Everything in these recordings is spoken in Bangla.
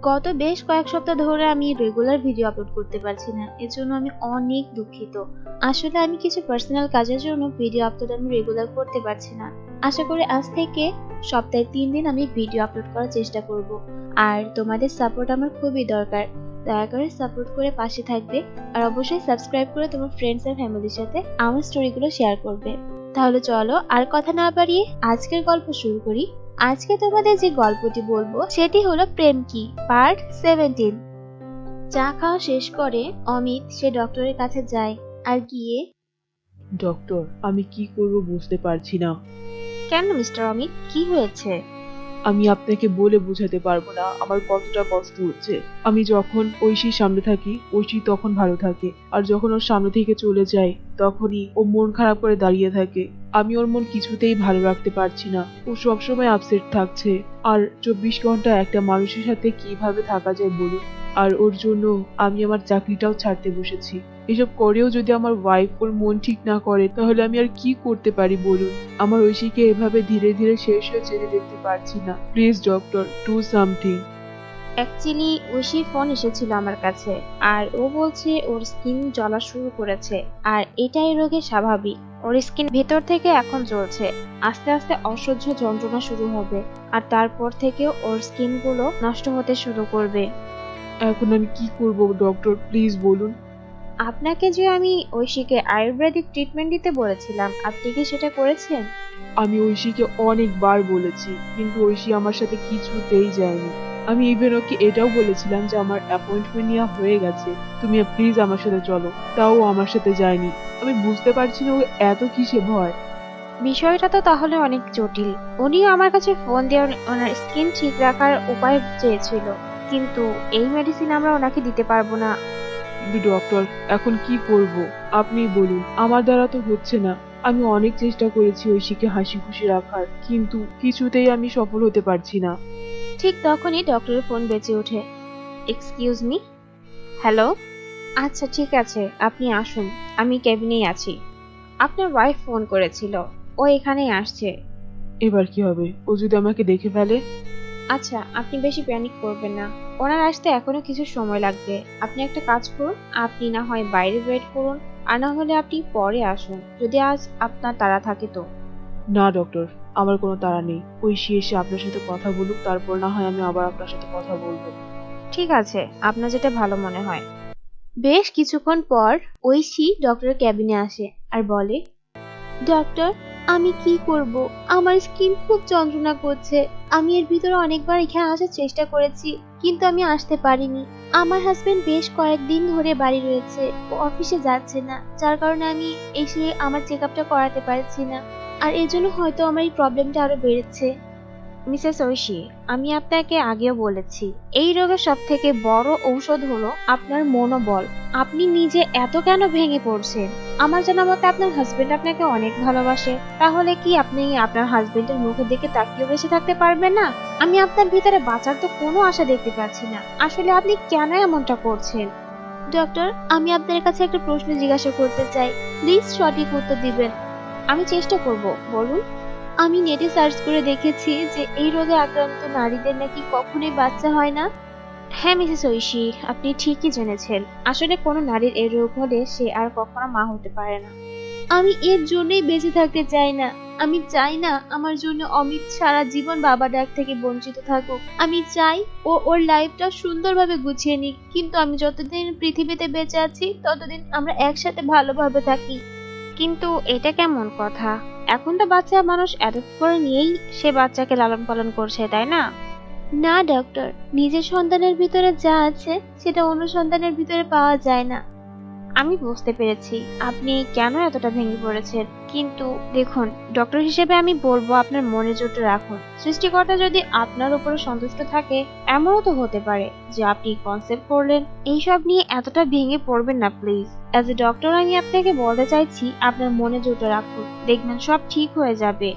গত বেশ কয়েক সপ্তাহ ধরে আমি রেগুলার ভিডিও আপলোড করতে পারছি না, এর জন্য আমি অনেক দুঃখিত। আসলে আমি কিছু পার্সোনাল কাজের জন্য ভিডিও আপলোড আমি রেগুলার করতে পারছি না। আশা করি আজ থেকে সপ্তাহে 3 দিন আমি ভিডিও আপলোড করার চেষ্টা করব। আর তোমাদের সাপোর্ট আমার খুবই দরকার। দয়া করে সাপোর্ট করে পাশে থাকবে, আর অবশ্যই সাবস্ক্রাইব করে তোমার ফ্রেন্ডস আর ফ্যামিলির সাথে আমার স্টোরিগুলো শেয়ার করবে। তাহলে চলো আর কথা না বাড়িয়ে আজকের গল্প শুরু করি। আজকে তোমাদের যে গল্পটি বলবো সেটি হলো প্রেম কি পার্ট 17। চা খাওয়া শেষ করে অমিত সে ডক্টরের কাছে যায় আর গিয়ে, ডক্টর, আমি কি করব বুঝতে পারছি না। কেন মিস্টার অমিত, কি হয়েছে? আমি আপনাকে বলে বোঝাতে পারবো না আমার কতটা কষ্ট হচ্ছে। আমি যখন ঐশীর সামনে থাকি ঐশী তখন ভালো থাকে, আর যখন ওর সামনে থেকে চলে যায় তখনই ও মন খারাপ করে দাঁড়িয়ে থাকে। আমি ওর মন কিছুতেই ভালো রাখতে পারছি না। ও সবসময় আপসেট থাকছে। আর 24 ঘন্টা একটা মানুষের সাথে কিভাবে থাকা যায় বলুন। আর ওর জন্য আমি আমার চাকরিটাও ছাড়তে বসেছি। এসব করেও যদি আমার ওয়াইফ ওর মন ঠিক না করে তাহলে আমি আর কি করতে পারি বলুন। আমার ঐশীকে এভাবে ধীরে ধীরে শেষ হয়ে যেতে দেখতে পারছি না। Please doctor, do something. Actually ঐশীর ফোন এসেছিল আমার কাছে, আর ও বলছে ওর স্কিন জ্বলা শুরু করেছে, আর এটাই রোগের স্বাভাবিক। ওর স্কিন ভেতর থেকে এখন জ্বলছে, আস্তে আস্তে অসহ্য যন্ত্রণা শুরু হবে, আর তারপর থেকেও ওর স্কিন গুলো নষ্ট হতে শুরু করবে। এখন আমি কি করব ডক্টর, প্লিজ বলুন। আপনাকে যে আমি ঐশীকে আয়ুর্বেদিক ট্রিটমেন্ট দিতে বলেছিলাম, আপনি কি সেটা করেছেন? আমি ঐশীকে অনেকবার বলেছি, কিন্তু ঐশী আমার সাথে কিছুতেই যায়নি। আমি ইভেন ওকে এটাও বলেছিলাম যে আমার অ্যাপয়েন্টমেন্ট নেওয়া হয়ে গেছে, তুমি প্লিজ আমার সাথে চলো, তাও ও আমার সাথে যায়নি। আমি বুঝতে পারছি না ও এত কিসে ভয়। বিষয়টা তো তাহলে অনেক জটিল। উনিও আমার কাছে ফোন দিয়ে ওনার স্কিন ঠিক রাখার উপায় চেয়েছিল, কিন্তু এই মেডিসিন আমরা ওনাকে দিতে পারবো না। কিন্তু ডক্টর, এখন কি করব আপনি বলুন। আমার দ্বারা তো হচ্ছে না। আমি অনেক চেষ্টা করেছি ঐশীকে হাসি খুশি রাখার, কিন্তু কিছুতেই আমি সফল হতে পারছি না। ঠিক তখনই ডক্টরের ফোন বেজে ওঠে। Excuse me. হ্যালো। আচ্ছা ঠিক আছে, আপনি আসুন, আমি কেবিনেই আছি। আপনার ওয়াইফ ফোন করেছিল, ও এখানেই আসছে। এবার কি হবে? ও যদি আমাকে দেখে ফেলে? আচ্ছা, আপনি বেশি প্যানিক করবেন না, ওনার আসতে এখনো কিছু সময় লাগবে। আপনি একটা কাজ করুন, আপনি না হয় বাইরে ওয়েট করুন, আর না হলে আপনি পরে আসুন, যদি আজ আপনার তাড়া থাকে তো। না ডক্টর, আমার কোনো তাড়া নেই। ঐশী এসে আপনার সাথে কথা বলুক, তারপর না হয় আমি আবার আপনার সাথে কথা বলবো। ঠিক আছে, আপনার যেটা ভালো মনে হয়। বেশ কিছুক্ষণ পর ঐশী ডক্টরের ক্যাবিনে আসে আর বলে, ডক্টর, আমি কি করব? আমার স্কিন খুব যন্ত্রণা করছে। আমি এর ভিতরে অনেকবার এখানে আসার চেষ্টা করেছি, কিন্তু আমি আসতে পারিনি। আমার হাজবেন্ড বেশ কয়েকদিন ধরে বাড়ি রয়েছে, ও অফিসে যাচ্ছে না, যার কারণে আমি এসে আমার চেক আপটা করাতে পারছি না। আর এর জন্য হয়তো আমার এই প্রবলেমটা আরো বেড়েছে। মিসেস ঐশী, আমি আপনাকে আগেও বলেছি, এই রোগের সব থেকে বড় ঔষধ হলো আপনার মনোবল। আপনি নিজে এত কেন ভেঙে পড়ছেন? আমার জানা মতে আপনার হাজবেন্ড আপনাকে অনেক ভালোবাসে, তাহলে কি আপনি আপনার হাজবেন্ডের মুখের দিকে তাকিয়ে বেঁচে থাকতে পারবেন না? আমি আপনার ভিতরে বাঁচার তো কোনো আশা দেখতে পাচ্ছি না। আসলে আপনি কেন এমনটা করছেন? ডক্টর, আমি আপনার কাছে একটা প্রশ্ন জিজ্ঞাসা করতে চাই, প্লিজ সঠিক উত্তর দিবেন। আমি চেষ্টা করব, বলুন। আমি নেটে সার্চ করে দেখেছি যে এই রোগে আক্রান্ত নারীদের নাকি কখনোই বাচ্চা হয় না। হ্যাঁ মিসেস ঐশী, আপনি ঠিকই জেনেছেন। আসলে কোনো নারীর এই রোগ হলে সে আর কখনো মা হতে পারে না। আমি এর জন্যই বেঁচে থাকতে চাই না। আমি চাই না আমার জন্য অমিত সারা জীবন বাবা ডাক থেকে বঞ্চিত থাকুক। আমি চাই ও ওর লাইফটা সুন্দরভাবে গুছিয়ে নিক, কিন্তু আমি যতদিন পৃথিবীতে বেঁচে আছি ততদিন আমরা একসাথে ভালোভাবে থাকি। কিন্তু এটা কেমন কথা? এখন তো বাচ্চা মানুষ অ্যাডপ্ট করে নিয়েই সে বাচ্চাকে লালন পালন করছে, তাই না? না ডক্টর, নিজের সন্তানের ভিতরে যা আছে সেটা অন্য সন্তানের ভিতরে পাওয়া যায় না। আমি বুঝতে পেরেছি আপনি কেন এতটা ভেঙে পড়েছেন, কিন্তু দেখুন, ডক্টর হিসেবে আমি বলবো আপনার মনে জোর রাখুন। সৃষ্টিকর্তা যদি আপনার উপরে সন্তুষ্ট থাকে, এমনও তো হতে পারে যে আপনি কনসেপ্ট করলেন। এইসব নিয়ে এতটা ভেঙে পড়বেন না প্লিজ। অ্যাজ এ ডক্টর আমি আপনাকে বলতে চাইছি আপনার মনে জোর রাখুন, দেখবেন সব ঠিক হয়ে যাবে।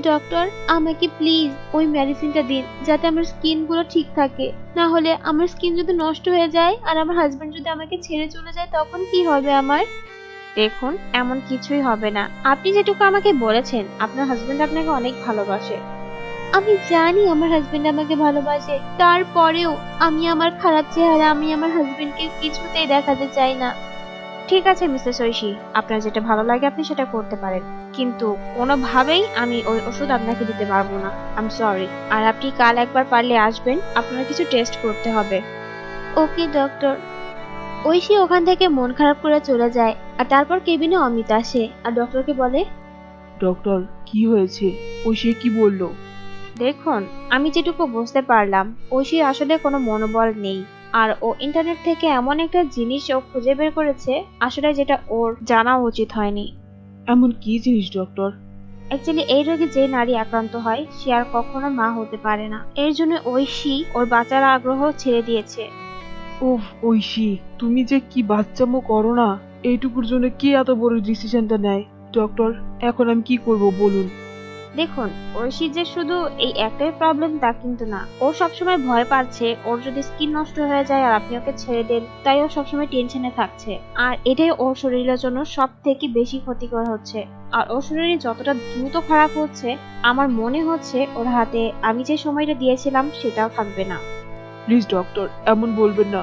ডক্টর, আমাকে প্লিজ ওই মেডিসিনটা দিন যাতে আমার স্কিন গুলো ঠিক থাকে। না হলে আমার স্কিন যদি নষ্ট হয়ে যায় আর আমার হাজবেন্ড যদি আমাকে ছেড়ে চলে যায় তখন কি হবে আমার? দেখুন, এমন কিছুই হবে না। আপনি যেটুকু আমাকে বলেছেন আপনার হাজবেন্ড আপনাকে অনেক ভালোবাসে। আমি জানি আমার হাজবেন্ড আমাকে ভালোবাসে, তারপরেও আমি আমার খারাপ চেহারা আমি আমার হাজবেন্ডকে কিছুতেই দেখাতে চাই না। ঠিক আছে মিসেস ঐশী, আপনার যেটা ভালো লাগে আপনি সেটা করতে পারেন, কিন্তু কোনোভাবেই আমি ওই ওষুধ আপনাকে দিতে পারবো না। I am sorry. আর আপনি কাল একবার পারলে আসবেন, আপনার কিছু টেস্ট করতে হবে। ওকে ডক্টর। ঐশী ওখান থেকে মন খারাপ করে চলে যায়। আর তারপর কেবিনে অমিত আসে আর ডক্টরকে বলে, ডক্টর, কি হয়েছে? ঐশী কি বললো? দেখুন, আমি যেটুকু বুঝতে পারলাম ঐশীর আসলে কোনো মনোবল নেই। আর ও ইন্টারনেট থেকে এমন একটা জিনিস ও খুঁজে বের করেছে আসলে যেটা ওর জানা উচিত হয়নি। এমন কি জিনিস ডক্টর? অ্যাকচুয়ালি এই রোগে যে নারী আক্রান্ত হয় সে আর কখনো মা হতে পারে না, এর জন্য ঐশী ওর বাচ্চার আগ্রহ ছেড়ে দিয়েছে। উফ ঐশী, তুমি যে কি বাচ্চামো করো না! এইটুকুর জন্য কে এত বড় ডিসিশনটা নেয়? ডক্টর, এখন আমি কি করব বলুন? দেখুন, ঐশীর যে শুধু এই একটাই প্রবলেম তা কিন্তু না, ও সবসময় ভয় পাচ্ছে ওর যদি স্কিন নষ্ট হয়ে যায় আর আপনি ওকে ছেড়ে দেন, তাই ও সবসময় টেনশনে থাকছে। আর এটাই ওর শরীরের জন্য সব থেকে বেশি ক্ষতিকর হচ্ছে। আর ওর শরীরে যতটা দ্রুত খারাপ হচ্ছে আমার মনে হচ্ছে ওর হাতে আমি যে সময়টা দিয়েছিলাম সেটাও থাকবে না। প্লিজ ডক্টর, এমন বলবেন না।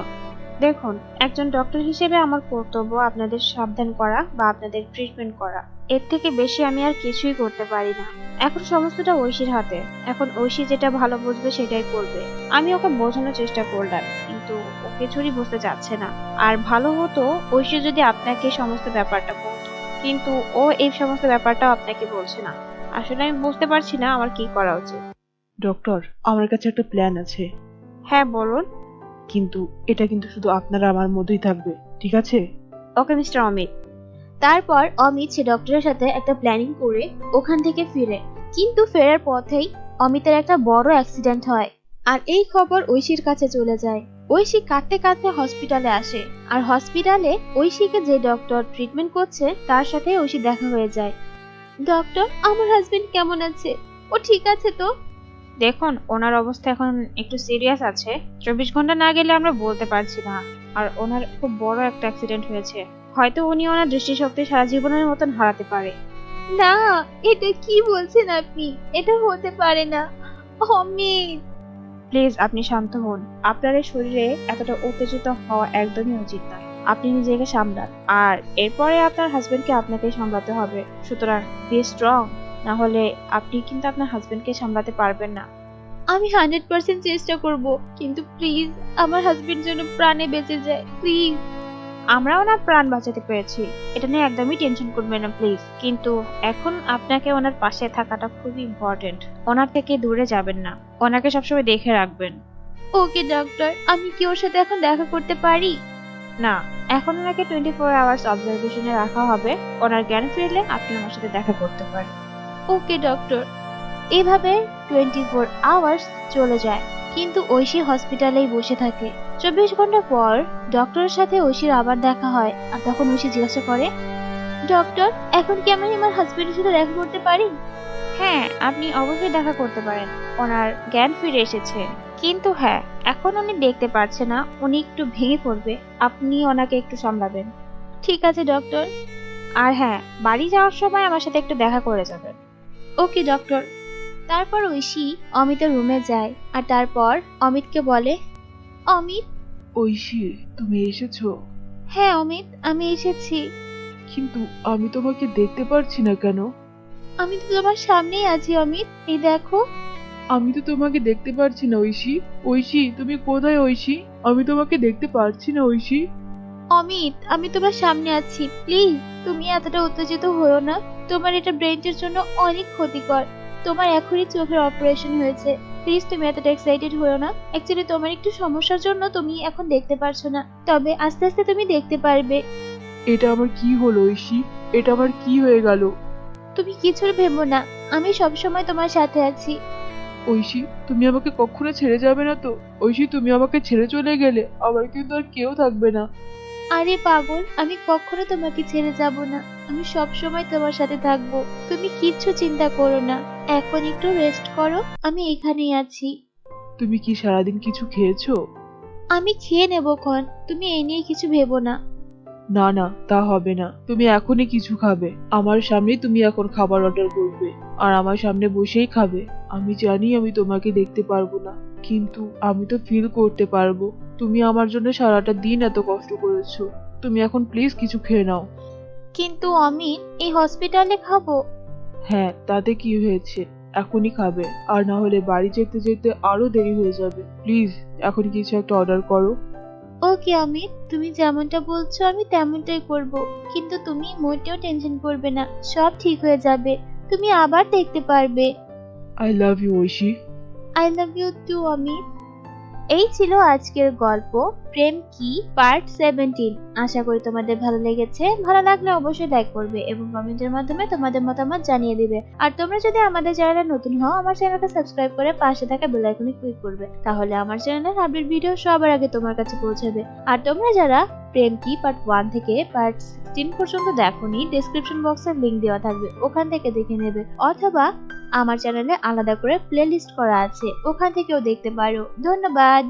দেখুন, একজন ডক্টর হিসেবে আমার কর্তব্য আপনাদের সাবধান করা বা আপনাদের ট্রিটমেন্ট করা। এর থেকে বেশি আমি আর কিছুই করতে পারি না। এখন সমস্তটা ঐশীর হাতে। এখন ঐশী যেটা ভালো বুঝবে সেটাই করবে। আমি ওকে বোঝানোর চেষ্টা করলাম, কিন্তু ও কিছুই বুঝতে চাচ্ছে না। আর ভালো হতো ঐশী যদি আপনাকে সমস্ত ব্যাপারটা বলতো, কিন্তু ও এই সমস্ত ব্যাপারটাও আপনাকে বলছে না। আসলে আমি বুঝতে পারছি না আমার কি করা উচিত। ডক্টর, আমার কাছে একটা প্ল্যান আছে, হ্যাঁ বলুন। কিন্তু এটা কিন্তু শুধু আপনার আর আমার মধ্যেই থাকবে, ঠিক আছে? Okay mister Amit. তারপর অমিত সে ডক্টরের সাথে একটা প্ল্যানিং করে ওখান থেকে ফিরে, কিন্তু ফেরার পথেই অমিতের একটা বড় অ্যাক্সিডেন্ট হয়। আর এই খবর ঐশীর কাছে চলে যায়। ঐশী কাঁদতে কাঁদতে হসপিটালে আসে। আর হসপিটালে ঐশীকে যে ডক্টর ট্রিটমেন্ট করছে তার সাথে ঐশী দেখা হয়ে যায়। ডক্টর, আমার হাজবেন্ড কেমন আছে? ও ঠিক আছে তো? দেখুন, ওনার অবস্থা এখন একটু সিরিয়াস আছে। 24 ঘন্টা না গেলে আমরা বলতে পারছি না। আর ওনার খুব বড় একটা অ্যাক্সিডেন্ট হয়েছে। হয়তো উনি ওনার দৃষ্টিশক্তি সারা জীবনের মতন হারাতে পারে। না, এটা কি বলছেন আপনি? এটা হতে পারে না। অমিত, প্লিজ আপনি শান্ত হন। আপনার এই শরীরে এতটা উত্তেজিত হওয়া একদমই উচিত নয়। আপনি নিজেকে সামলান। আর এরপরে আপনার হাজবেন্ডকে আপনাকেই সামলাতে হবে। সুতরাং বি স্ট্রং, না হলে আপনি কিন্তু আপনার হাজবেন্ডকে সামলাতে পারবেন না। আমি 100% চেষ্টা করব, কিন্তু প্লিজ আমার হাজবেন্ড যেন প্রাণে বেঁচে যায়, প্লিজ। আমরা ওনার প্রাণ বাঁচাতে পেরেছি, এটা নিয়ে একদমই টেনশন করবেন না প্লিজ। কিন্তু এখন আপনাকে ওনার পাশে থাকাটা খুবই ইম্পর্টেন্ট। ওনার থেকে দূরে যাবেন না, ওনাকে সবসময় দেখে রাখবেন। ওকে ডক্টর, আমি কি ওর সাথে এখন দেখা করতে পারি? না, এখন ওনাকে 24 আওয়ার্স অবজারভেশনে রাখা হবে। ওনার জ্ঞান ফিরলে আপনি ওনার সাথে দেখা করতে পারেন। ওকে ডক্টর। এভাবে 24 আওয়ার্স চলে যায়, কিন্তু ঐশী হসপিটালেই বসে থাকে। 24 ঘন্টা পর ডক্টরের সাথে ঐশীর আবার দেখা হয়। আর তখন ঐশী জিজ্ঞাসা করে, ডক্টর, এখন কি আমি আমার হাজবেন্ডের সাথে দেখা করতে পারি? হ্যাঁ, আপনি অবশ্যই দেখা করতে পারেন। ওনার জ্ঞান ফিরে এসেছে, কিন্তু হ্যাঁ, এখন উনি দেখতে পারছে না, উনি একটু ভেঙে পড়বে। আপনি ওনাকে একটু সামলাবেন। ঠিক আছে ডক্টর। আর হ্যাঁ, বাড়ি যাওয়ার সময় আমার সাথে একটু দেখা করে যাবেন। ওকে ডক্টর। তারপর ঐশী অমিতের রুমে যায় আর তারপর অমিতকে বলে, অমিত। ঐশী, তুমি এসেছো? হ্যাঁ অমিত, আমি এসেছি। কিন্তু আমি তোমাকে দেখতে পারছি না কেন? আমি তো তোমার সামনেই আছি অমিত, এই দেখো। আমি তো তোমাকে দেখতে পারছি না ঐশী। ঐশী, তুমি কোথায় ঐশী? আমি তোমাকে দেখতে পারছি না ঐশী। অমিত, আমি তোমার সামনে আছি, প্লিজ। তুমি এতটা উত্তেজিত হয়েও না। তোমার এটা ব্রেনের জন্য অনেক ক্ষতিকর। তোমার এখনই চোখের অপারেশন হয়েছে। প্লিজ তুমি এতটা এক্সাইটেড হয়েও না। অ্যাকচুয়ালি তোমার একটু সমস্যার জন্য তুমি এখন দেখতে পারছো না, তবে আস্তে আস্তে তুমি দেখতে পারবে। এটা আমার কি হলো ঐশী? এটা আমার কি হয়ে গেল? তুমি কিছু ভেবো না, আমি সব সময় তোমার সাথে আছি। ঐশী, তুমি আমাকে কখনো ছেড়ে যাবে না তো? ঐশী, তুমি আমাকে ছেড়ে চলে গেলে আমার কিন্তু আর কেউ থাকবে না। আরে পাগল, আমি কখনো তোমাকে ছেড়ে যাব না। আমি সব সময় তোমার সাথে থাকবো। তুমি কিচ্ছু চিন্তা করো না। এখন একটু রেস্ট করো, আমি এখানেই আছি। তুমি কি সারাদিন কিছু খেয়েছো? আমি খেয়ে নেবো ক্ষণ, তুমি এই নিয়ে কিছু ভেবো না। না না, তা হবে না। তুমি এখনই কিছু খাবে। আমার সামনে তুমি এখন খাবার অর্ডার করবে আর আমার সামনে বসেই খাবে। আমি জানি আমি তোমাকে দেখতে পারবো না, কিন্তু আমি তো ফিল করতে পারবো। তুমি আমার জন্য সারাটা দিন এত কষ্ট করেছো। তুমি এখন প্লিজ কিছু খেয়ে নাও। কিন্তু অমিত, এই হসপিটালে খাবো। হ্যাঁ, তাতে কি হয়েছে? এখনই খাবে, আর না হলে বাড়ি যেতে যেতে আরো দেরি হয়ে যাবে। প্লিজ এখন কিছু একটা অর্ডার করো। ওকে অমিত, তুমি যেমনটা বলছো আমি তেমনটাই করব। কিন্তু তুমি মোটেও টেনশন করবে না, সব ঠিক হয়ে যাবে। তুমি আবার দেখতে পারবে। I love you Oishi. I love you too Amit. এই ছিল আজকের গল্প প্রেম কি পার্ট 17। আশা করি তোমাদের ভালো লেগেছে। ভালো লাগলে অবশ্যই লাইক করবে এবং কমেন্টের মাধ্যমে তোমাদের মতামত জানিয়ে দিবে। আর তোমরা যদি আমাদের চ্যানেলে নতুন হও, আমার চ্যানেলকে সাবস্ক্রাইব করে পাশে থাকা বেল আইকনে ক্লিক করবে, তাহলে আমার চ্যানেলের আপডেট ভিডিও সবার আগে তোমার কাছে পৌঁছাবে। আর তোমরা যারা প্রেম কি পার্ট 1 থেকে পার্ট 16 পর্যন্ত দেখোনি, ডেসক্রিপশন বক্সে লিংক দেওয়া থাকবে, ওখান থেকে দেখে নেবে। অথবা আমার চ্যানেলে আলাদা করে প্লেলিস্ট করা আছে, ওখান থেকেও দেখতে পারো। ধন্যবাদ।